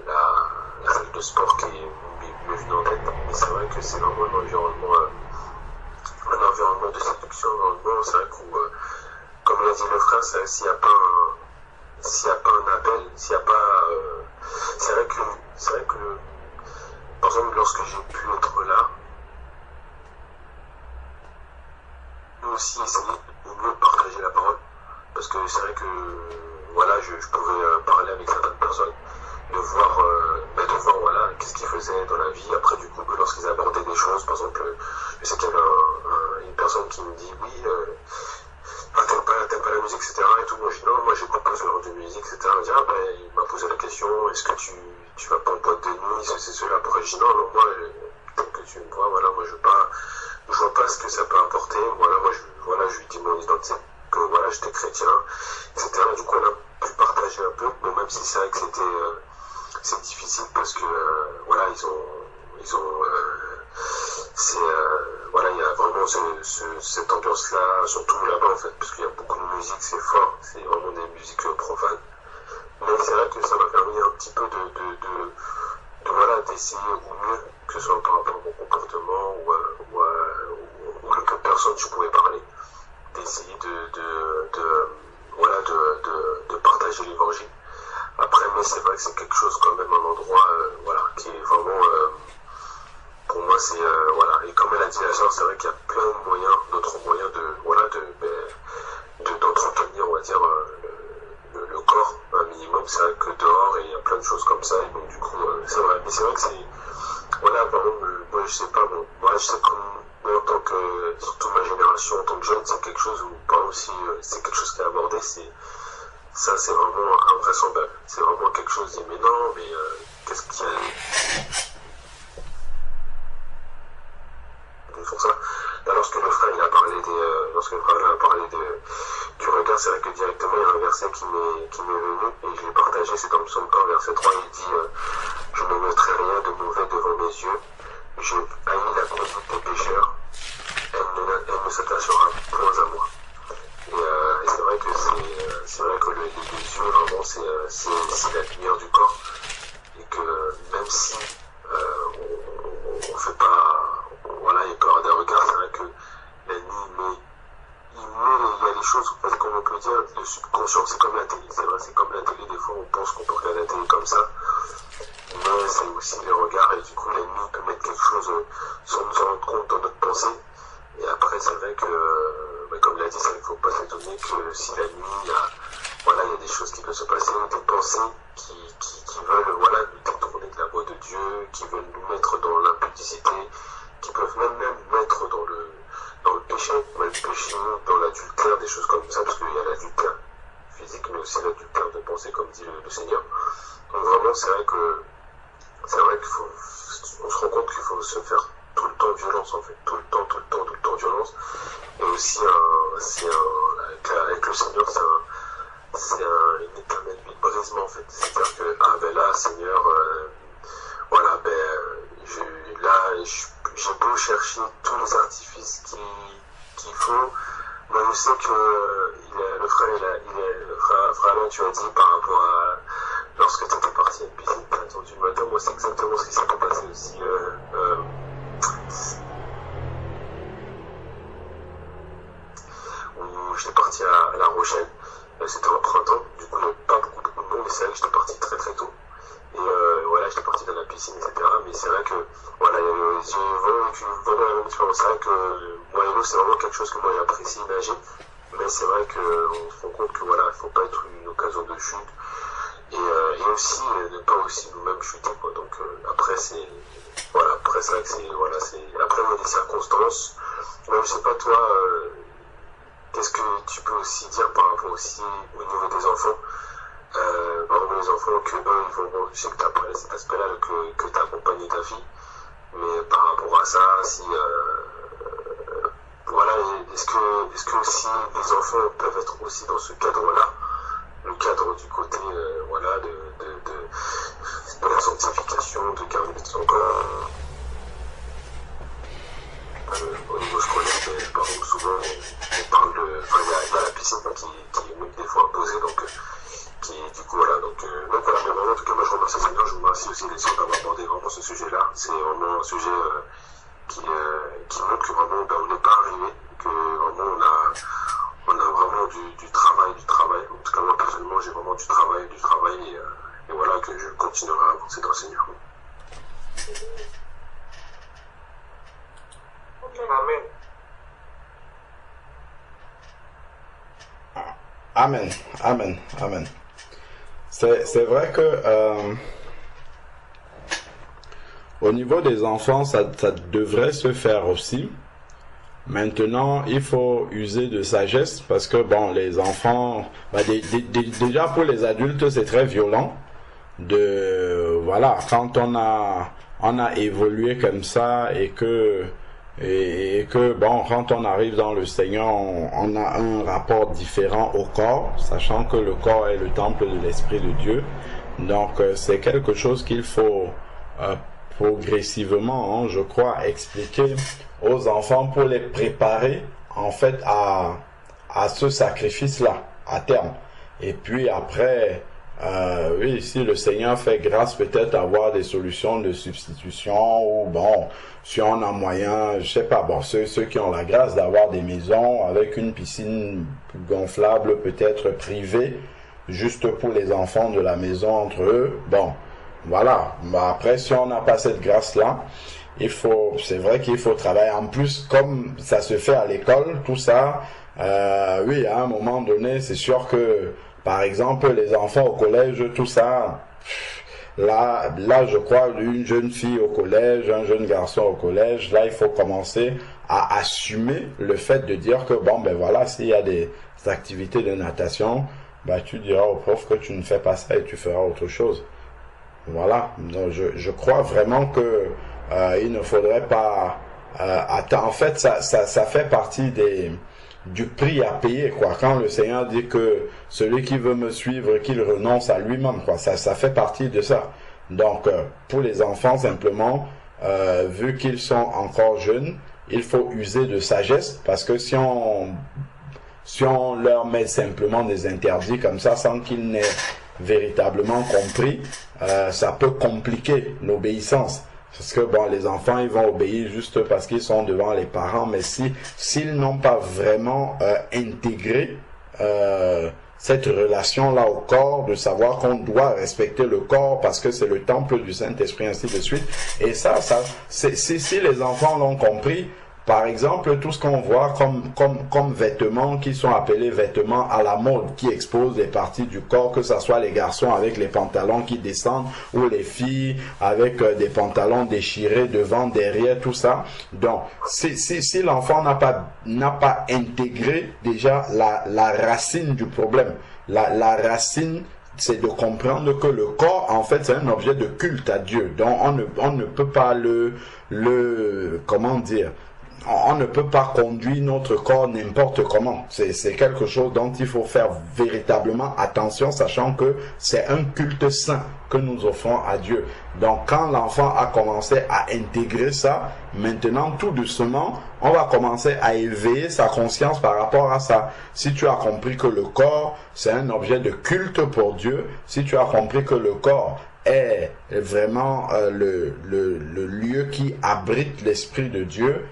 la salle de sport qui me venait en tête. Mais c'est vrai que c'est vraiment un environnement de séduction, c'est vrai que, comme l'a dit le frère, s'il n'y a pas un appel, s'il n'y a pas, c'est vrai que par exemple, lorsque j'ai pu être là, nous aussi essayer au mieux de partager la parole, parce que c'est vrai que je pouvais parler avec certaines personnes, de voir voilà, qu'est-ce qu'ils faisaient dans la vie. Après, du coup, lorsqu'ils abordaient des choses, par exemple, je sais qu'il y avait une personne qui me dit oui, t'aimes pas la musique, etc. Et tout. Moi, je dis non, moi j'écoute pas ce genre de musique, etc. Il m'a posé la question, est-ce que tu vas pas en boîte de nuit, c'est cela. Après, je dis non, moi, tel que tu me vois, voilà, moi je vois pas ce que ça peut apporter. Je lui dis mon identité, que voilà, j'étais chrétien, etc. Du coup, on a pu partager un peu, bon, même si c'est vrai que c'est difficile parce que il y a vraiment cette ambiance-là, surtout là-bas en fait, parce qu'il y a beaucoup de musique, c'est fort, c'est vraiment des musiques profanes. Mais c'est vrai que ça m'a permis un petit peu d'essayer au mieux, que ce soit par rapport à mon comportement ou le peu de personnes je pouvais parler, d'essayer de partager l'évangile. Après, mais c'est vrai que c'est quelque chose quand même, un endroit qui est vraiment, pour moi, c'est, et comme elle a dit la sœur, c'est vrai qu'il y a plein de moyens, d'autres moyens d'entretenir, on va dire, le corps, un minimum. C'est vrai que dehors, il y a plein de choses comme ça, et donc du coup, c'est vrai. Mais c'est vrai que c'est, par exemple, moi, je sais pas, moi, je sais que moi, en tant que, surtout ma génération, en tant que jeune, c'est quelque chose où, pas aussi, c'est quelque chose qui est abordé, ça, c'est vraiment invraisemblable. C'est vraiment quelque chose de mais non, mais qu'est-ce qu'il y a pour ça. Là, lorsque le frère a parlé du regard, c'est vrai que directement il y a un verset qui m'est venu et je l'ai partagé. C'est dans Psaume 1, verset 3, il dit je ne mettrai rien de mauvais devant mes yeux, je haïs la conduite des pécheurs, elle ne s'attachera point à moi. Et c'est vrai que les yeux, vraiment, c'est la lumière du corps. Et que même si on fait pas, il peut y avoir des regards, c'est vrai que la nuit, il y a des choses, comme on peut dire, de subconscient. C'est comme la télé, c'est vrai, c'est comme la télé. Des fois, on pense qu'on peut regarder la télé comme ça. Mais c'est aussi les regards. Et du coup, la nuit peut mettre quelque chose sans nous en rendre compte dans notre pensée. Et après, c'est vrai que, comme l'a dit, il ne faut pas s'étonner que si la nuit, il y a des choses qui peuvent se passer, des pensées qui veulent nous détourner de la voie de Dieu, qui veulent nous mettre dans l'impudicité, qui peuvent même mettre dans le péché dans l'adultère, des choses comme ça, parce qu'il y a l'adultère physique, mais aussi l'adultère de pensée, comme dit le Seigneur. Donc vraiment, c'est vrai qu'il faut, on se rend compte qu'il faut se faire tout le temps violence, en fait, tout le temps violence. Et aussi, avec le Seigneur, c'est un éternel brisement, en fait. C'est-à-dire que, ah ben là, Seigneur, voilà, ben, j'ai beau chercher tous les artifices qu'il faut. Moi, je sais que le frère Alain, tu as dit par rapport à lorsque tu étais parti à une piscine, tu as attendu le matin. Moi, c'est exactement ce qui s'est passé aussi. Où j'étais parti à La Rochelle. C'était en printemps, du coup, il n'y avait pas beaucoup de monde, et c'est vrai que j'étais parti très très tôt. Et voilà, j'étais parti dans la piscine, etc. Mais c'est vrai que, voilà, j'ai vraiment vécu vraiment la même expérience. C'est vrai que moi et l'eau, c'est vraiment quelque chose que moi j'apprécie nager. Mais c'est vrai qu'on se rend compte que voilà, il ne faut pas être une occasion de chute. Et aussi, ne pas aussi nous-mêmes chuter, quoi. Donc après, c'est vrai que après, il y a des circonstances. Même, je sais pas toi, qu'est-ce que tu peux aussi dire par rapport aussi au niveau des enfants? Par exemple, les enfants, que eux, ils vont, je sais que tu as cet aspect-là que tu as accompagné ta fille, mais par rapport à ça, si, voilà, est-ce que aussi les enfants peuvent être aussi dans ce cadre-là, le cadre du côté, voilà, de la sanctification, de garder son corps, au niveau scolaire, par exemple, souvent, on parle de, enfin, il y a la piscine qui est des fois imposée, donc, du coup, voilà, donc voilà, mais vraiment, en tout cas, moi je remercie le Seigneur, je vous remercie aussi les sœurs d'avoir abordé vraiment ce sujet-là. C'est vraiment un sujet qui montre que vraiment, ben, on n'est pas arrivé, que vraiment on a vraiment du travail. En tout cas, moi personnellement, j'ai vraiment du travail, et voilà, que je continuerai à avancer dans le Seigneur. Amen. Amen. C'est vrai que au niveau des enfants, ça devrait se faire aussi. Maintenant, il faut user de sagesse parce que bon, les enfants, déjà pour les adultes, c'est très violent. Voilà, quand on a évolué comme ça et que bon, quand on arrive dans le Seigneur, on a un rapport différent au corps, sachant que le corps est le temple de l'Esprit de Dieu. Donc c'est quelque chose qu'il faut progressivement, je crois, expliquer aux enfants pour les préparer en fait à ce sacrifice-là à terme. Et puis après, oui, si le Seigneur fait grâce, peut-être avoir des solutions de substitution, ou bon, si on a moyen, je sais pas, bon, ceux qui ont la grâce d'avoir des maisons avec une piscine gonflable, peut-être privée, juste pour les enfants de la maison entre eux, bon, voilà. Après, si on n'a pas cette grâce-là, c'est vrai qu'il faut travailler. En plus, comme ça se fait à l'école, tout ça, oui, à un moment donné, c'est sûr que par exemple, les enfants au collège, tout ça, là, je crois, une jeune fille au collège, un jeune garçon au collège, là, il faut commencer à assumer le fait de dire que, bon, ben voilà, s'il y a des activités de natation, ben, tu diras au prof que tu ne fais pas ça et tu feras autre chose. Voilà. Donc, je crois vraiment que il ne faudrait pas attendre. En fait, ça fait partie du prix à payer, quoi. Quand le Seigneur dit que celui qui veut me suivre, qu'il renonce à lui-même, quoi. Ça fait partie de ça. Donc, pour les enfants, simplement, vu qu'ils sont encore jeunes, il faut user de sagesse, parce que si on leur met simplement des interdits comme ça, sans qu'ils n'aient véritablement compris, ça peut compliquer l'obéissance. Parce que bon, les enfants, ils vont obéir juste parce qu'ils sont devant les parents, mais s'ils n'ont pas vraiment intégré cette relation-là au corps, de savoir qu'on doit respecter le corps parce que c'est le temple du Saint-Esprit, ainsi de suite. Et ça, si les enfants l'ont compris, Par exemple, tout ce qu'on voit comme vêtements qui sont appelés vêtements à la mode, qui exposent des parties du corps, que ce soit les garçons avec les pantalons qui descendent ou les filles avec des pantalons déchirés devant, derrière, tout ça. Donc, si l'enfant n'a pas intégré déjà la racine du problème, la racine, c'est de comprendre que le corps, en fait, c'est un objet de culte à Dieu. Donc, on ne peut pas comment dire, on ne peut pas conduire notre corps n'importe comment. C'est quelque chose dont il faut faire véritablement attention, sachant que c'est un culte saint que nous offrons à Dieu. Donc quand l'enfant a commencé à intégrer ça, maintenant tout doucement, on va commencer à éveiller sa conscience par rapport à ça. Si tu as compris que le corps, c'est un objet de culte pour Dieu, si tu as compris que le corps est vraiment le lieu qui abrite l'Esprit de Dieu,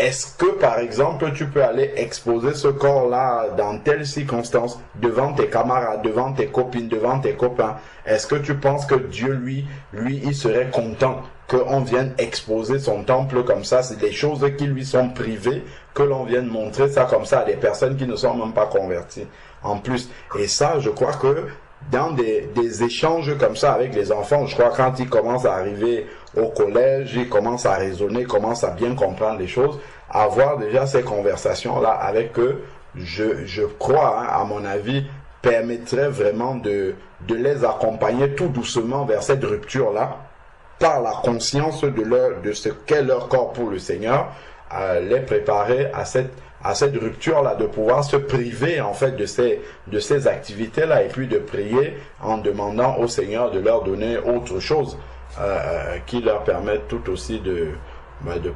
est-ce que, par exemple, tu peux aller exposer ce corps-là dans telle circonstance devant tes camarades, devant tes copines, devant tes copains? Est-ce que tu penses que Dieu, lui, il serait content qu'on vienne exposer son temple comme ça? C'est des choses qui lui sont privées, que l'on vienne montrer ça comme ça à des personnes qui ne sont même pas converties. En plus, et ça, je crois que dans des échanges comme ça avec les enfants, je crois quand ils commencent à arriver au collège, ils commencent à raisonner, commencent à bien comprendre les choses, avoir déjà ces conversations-là avec eux, je crois, à mon avis, permettrait vraiment de les accompagner tout doucement vers cette rupture-là, par la conscience de ce qu'est leur corps pour le Seigneur, les préparer à cette rupture-là, de pouvoir se priver en fait de ces activités-là, et puis de prier en demandant au Seigneur de leur donner autre chose qui leur permette tout aussi de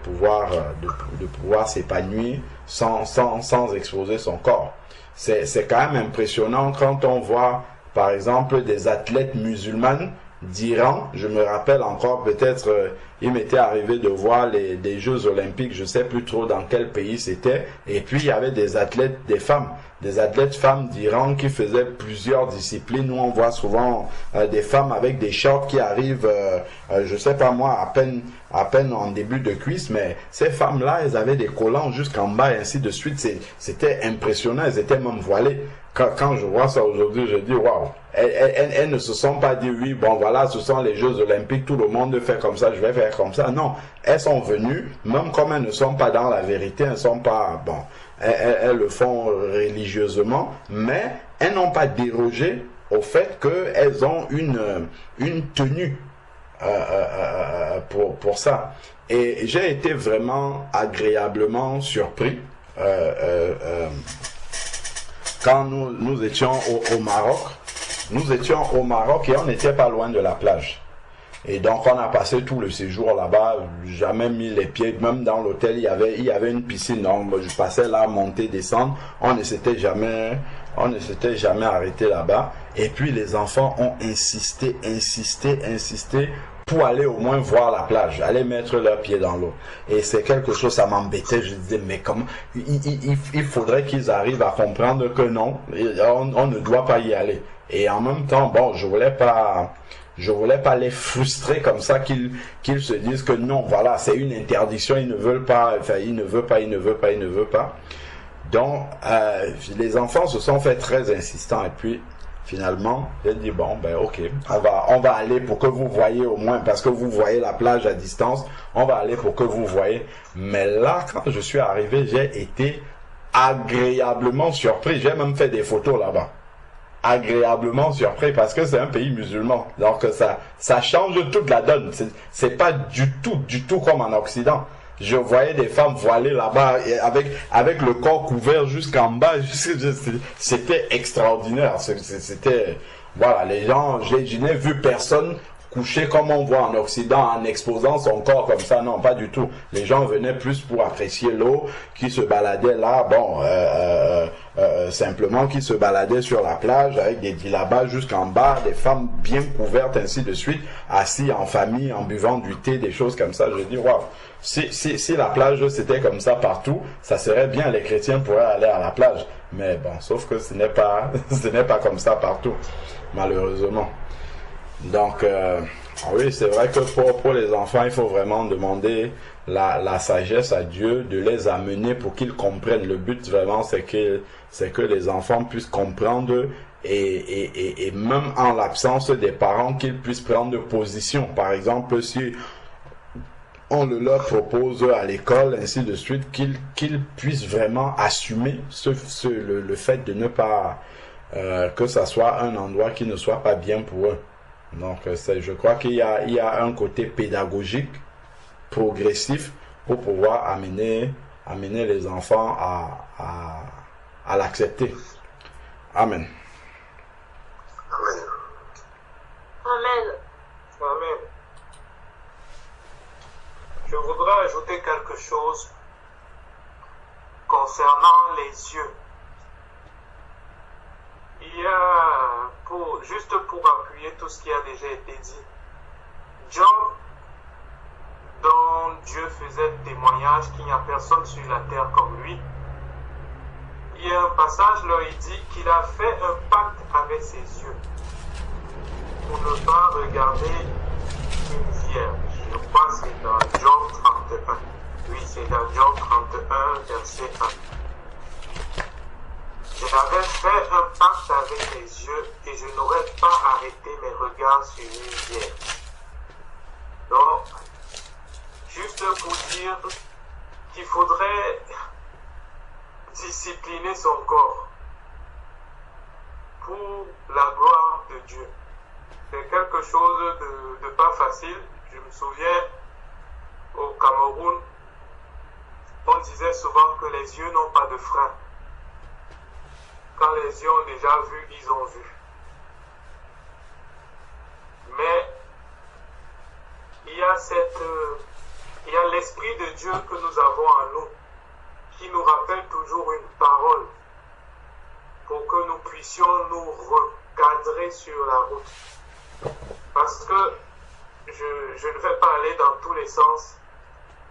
pouvoir s'épanouir sans exposer son corps. C'est quand même impressionnant quand on voit par exemple des athlètes musulmanes d'Iran. Je me rappelle encore, peut-être il m'était arrivé de voir des Jeux Olympiques, je sais plus trop dans quel pays c'était, et puis il y avait des athlètes femmes d'Iran qui faisaient plusieurs disciplines. Nous on voit souvent des femmes avec des shorts qui arrivent, je sais pas moi, à peine en début de cuisse, mais ces femmes-là, elles avaient des collants jusqu'en bas et ainsi de suite. C'était impressionnant, elles étaient même voilées. Quand je vois ça aujourd'hui, je dis waouh. Elles ne se sont pas dit oui, bon voilà, ce sont les Jeux Olympiques, tout le monde fait comme ça, je vais faire comme ça. Non, elles sont venues, même comme elles ne sont pas dans la vérité, elles sont pas, bon, elles le font religieusement, mais elles n'ont pas dérogé au fait qu'elles ont une tenue pour ça. Et j'ai été vraiment agréablement surpris quand nous étions au Maroc. Nous étions au Maroc et on n'était pas loin de la plage. Et donc on a passé tout le séjour là-bas, jamais mis les pieds, même dans l'hôtel il y avait une piscine, donc je passais là, monter, descendre, on ne s'était jamais arrêté là-bas. Et puis les enfants ont insisté pour aller au moins voir la plage, aller mettre leurs pieds dans l'eau. Et c'est quelque chose, ça m'embêtait, je disais, mais comment, il faudrait qu'ils arrivent à comprendre que non, on ne doit pas y aller. Et en même temps, bon, je voulais pas les frustrer comme ça, qu'ils se disent que non, voilà, c'est une interdiction, ils ne veulent pas, enfin, ils ne veulent pas. Donc, les enfants se sont fait très insistants, et puis, finalement, j'ai dit, bon, ben, ok, on va aller pour que vous voyez au moins, parce que vous voyez la plage à distance, on va aller pour que vous voyez. Mais là, quand je suis arrivé, j'ai été agréablement surpris, j'ai même fait des photos là-bas. Agréablement surpris parce que c'est un pays musulman, donc ça change toute la donne. C'est pas du tout comme en Occident. Je voyais des femmes voilées là-bas avec le corps couvert jusqu'en bas. C'était extraordinaire. C'était voilà, les gens, je n'ai vu personne coucher comme on voit en Occident en exposant son corps comme ça. Non, pas du tout. Les gens venaient plus pour apprécier l'eau, qui se baladait là, bon, simplement qui se baladaient sur la plage avec des djellabas jusqu'en bas, des femmes bien couvertes, ainsi de suite, assis en famille, en buvant du thé, des choses comme ça. Je dis, waouh, si la plage c'était comme ça partout, ça serait bien, les chrétiens pourraient aller à la plage. Mais bon, sauf que ce n'est pas comme ça partout, malheureusement. Donc, Oui, c'est vrai que pour les enfants, il faut vraiment demander la sagesse à Dieu de les amener pour qu'ils comprennent. Le but vraiment, c'est que les enfants puissent comprendre et même en l'absence des parents, qu'ils puissent prendre position. Par exemple, si on le leur propose à l'école, ainsi de suite, qu'ils puissent vraiment assumer le fait de ne pas, que ça soit un endroit qui ne soit pas bien pour eux. Donc, je crois qu'il y a un côté pédagogique, progressif, pour pouvoir amener les enfants à l'accepter. Amen. Amen. Amen. Amen. Je voudrais ajouter quelque chose concernant les yeux. Il y a, juste pour appuyer tout ce qui a déjà été dit, Job, dont Dieu faisait témoignage qu'il n'y a personne sur la terre comme lui, il y a un passage là, il dit qu'il a fait un pacte avec ses yeux pour ne pas regarder une vierge. Je crois que c'est dans Job 31. Oui, c'est dans Job 31, verset 1. J'avais fait un pacte avec les yeux et je n'aurais pas arrêté mes regards sur une vierge. Donc, juste pour dire qu'il faudrait discipliner son corps pour la gloire de Dieu. C'est quelque chose de pas facile. Je me souviens, au Cameroun, on disait souvent que les yeux n'ont pas de frein. Quand les yeux ont déjà vu, ils ont vu. Mais il y a l'Esprit de Dieu que nous avons en nous, qui nous rappelle toujours une parole pour que nous puissions nous recadrer sur la route. Parce que je ne vais pas aller dans tous les sens.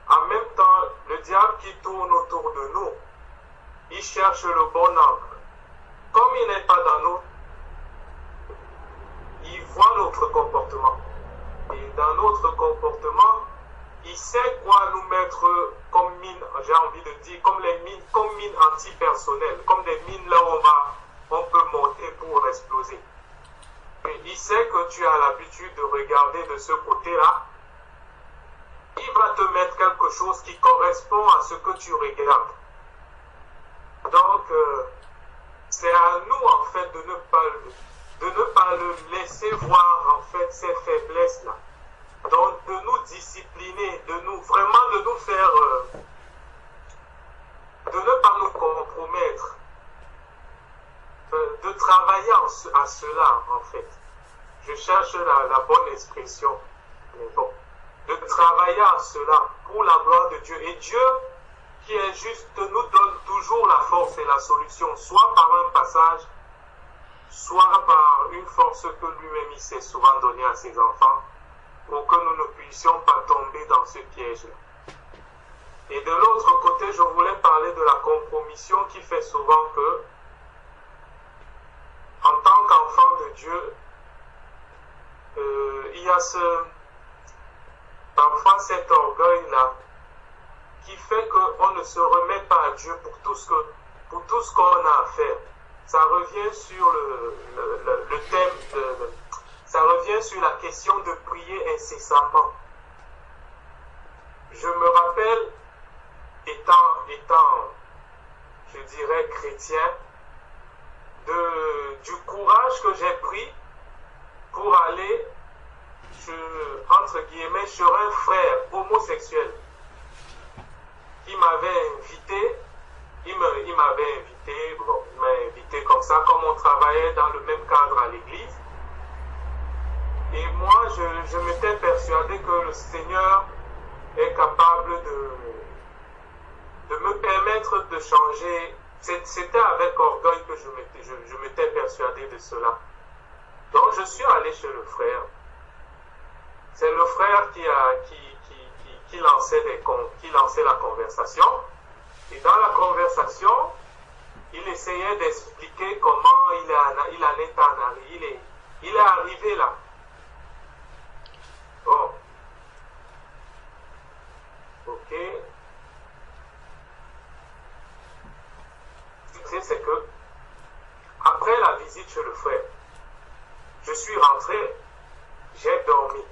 En même temps, le diable qui tourne autour de nous, il cherche le bon angle. Comme il n'est pas dans nous, il voit notre comportement. Et dans notre comportement, il sait quoi nous mettre comme mine, j'ai envie de dire, comme mines antipersonnelles, comme des mines là où on peut monter pour exploser. Et il sait que tu as l'habitude de regarder de ce côté-là. Il va te mettre quelque chose qui correspond à ce que tu regardes. Donc, c'est à nous, en fait, de ne pas le laisser voir, en fait, ces faiblesses-là. Donc, de nous discipliner, de nous faire, de ne pas nous compromettre, de travailler à cela, en fait. Je cherche la bonne expression, mais bon. De travailler à cela pour la gloire de Dieu. Et Dieu, qui est juste, nous donne toujours la force et la solution, soit par un passage, soit par une force que lui-même il s'est souvent donnée à ses enfants, pour que nous ne puissions pas tomber dans ce piège-là. Et de l'autre côté, je voulais parler de la compromission qui fait souvent que, en tant qu'enfant de Dieu, il y a parfois cet orgueil-là qui fait qu'on ne se remet pas à Dieu pour tout ce qu'on a à faire. Ça revient sur le thème, ça revient sur la question de prier incessamment. Je me rappelle, étant je dirais, chrétien, du courage que j'ai pris pour aller, entre guillemets, sur un frère homosexuel qui m'avait invité. Il m'a invité comme ça, comme on travaillait dans le même cadre à l'église. Et moi, je m'étais persuadé que le Seigneur est capable de me permettre de changer. C'était avec orgueil que je m'étais persuadé de cela. Donc, je suis allé chez le frère. C'est le frère qui lançait la conversation. Et dans la conversation, il essayait d'expliquer comment il en est arrivé là. frère. Je suis rentré, j'ai dormi,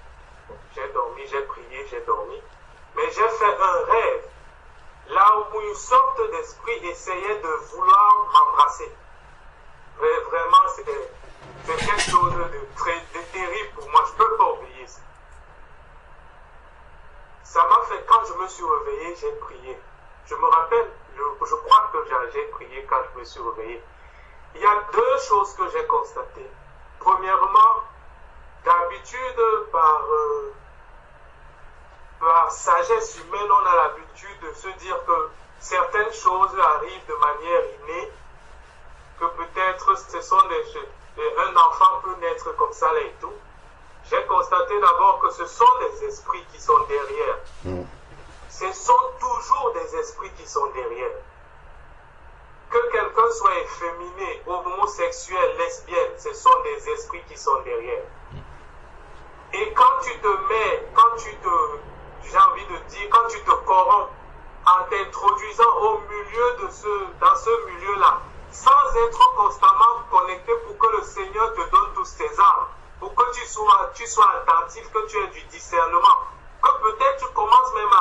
j'ai prié, j'ai dormi, mais j'ai fait un rêve, là où une sorte d'esprit essayait de vouloir m'embrasser. Vraiment, c'est quelque chose de terrible pour moi, je ne peux pas oublier ça. Ça m'a fait, quand je me suis réveillé, j'ai prié. Je me rappelle, je crois que j'ai prié quand je me suis réveillé. Il y a deux choses que j'ai constatées. Premièrement, d'habitude, par sagesse humaine, on a l'habitude de se dire que certaines choses arrivent de manière innée, que peut-être ce sont un enfant peut naître comme ça là et tout. J'ai constaté d'abord que ce sont des esprits qui sont derrière. Ce sont toujours des esprits qui sont derrière. Que quelqu'un soit efféminé, homosexuel, lesbienne, ce sont des esprits qui sont derrière. Et quand tu te mets, j'ai envie de dire, quand tu te corromps en t'introduisant au milieu dans ce milieu-là, sans être constamment connecté pour que le Seigneur te donne tous tes armes, pour que tu sois attentif, que tu aies du discernement, que peut-être tu commences même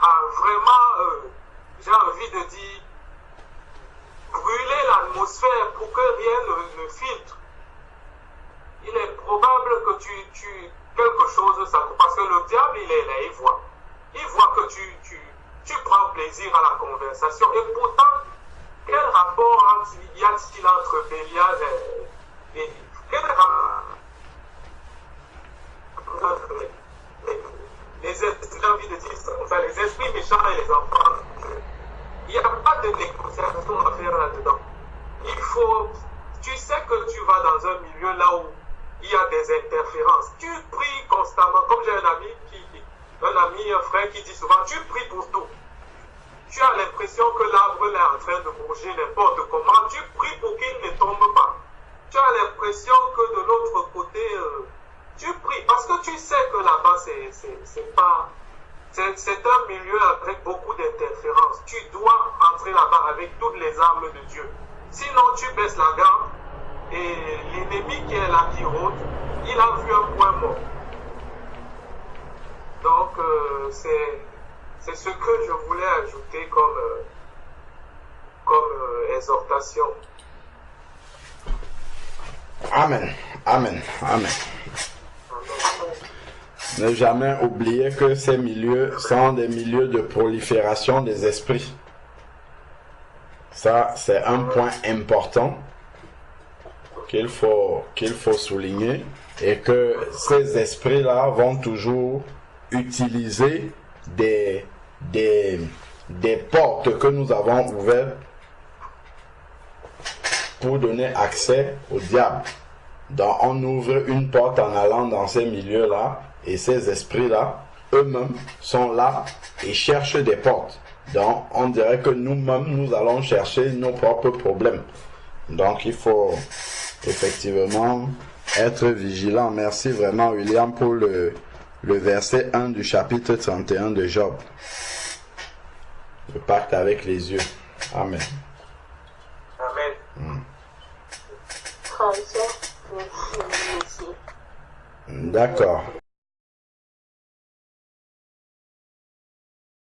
à vraiment, j'ai envie de dire, brûler l'atmosphère pour que rien ne filtre. Il est probable que quelque chose, parce que le diable, il est là, il voit que tu prends plaisir à la conversation, et pourtant, quel rapport y a-t-il entre Bélial et quel rapport j'ai envie de dire ça, enfin, les esprits méchants et les enfants, il n'y a pas de négociation à faire là-dedans. Tu sais que tu vas dans un milieu là où il y a des interférences. Tu pries constamment, comme j'ai un frère qui dit souvent, tu pries pour tout. Tu as l'impression que l'arbre est en train de bouger n'importe comment. Tu pries pour qu'il ne tombe pas. Tu as l'impression que de l'autre côté, tu pries. Parce que tu sais que là-bas, c'est un milieu avec beaucoup d'interférences. Tu dois entrer là-bas avec toutes les armes de Dieu. Sinon, tu baisses la garde et l'ennemi qui est là, qui rôde, il a vu un point mort. Donc, c'est ce que je voulais ajouter comme exhortation. Amen, amen, amen. Ne jamais oublier que ces milieux sont des milieux de prolifération des esprits. Ça, c'est un point important qu'il faut souligner, et que ces esprits-là vont toujours utiliser des portes que nous avons ouvertes pour donner accès au diable. Donc on ouvre une porte en allant dans ces milieux-là, et ces esprits-là, eux-mêmes, sont là et cherchent des portes. Donc on dirait que nous-mêmes, nous allons chercher nos propres problèmes. Donc il faut effectivement être vigilant. Merci vraiment, William, pour le verset 1 du chapitre 31 de Job. Le pacte avec les yeux. Amen. Amen. Frère et sœur, merci. D'accord.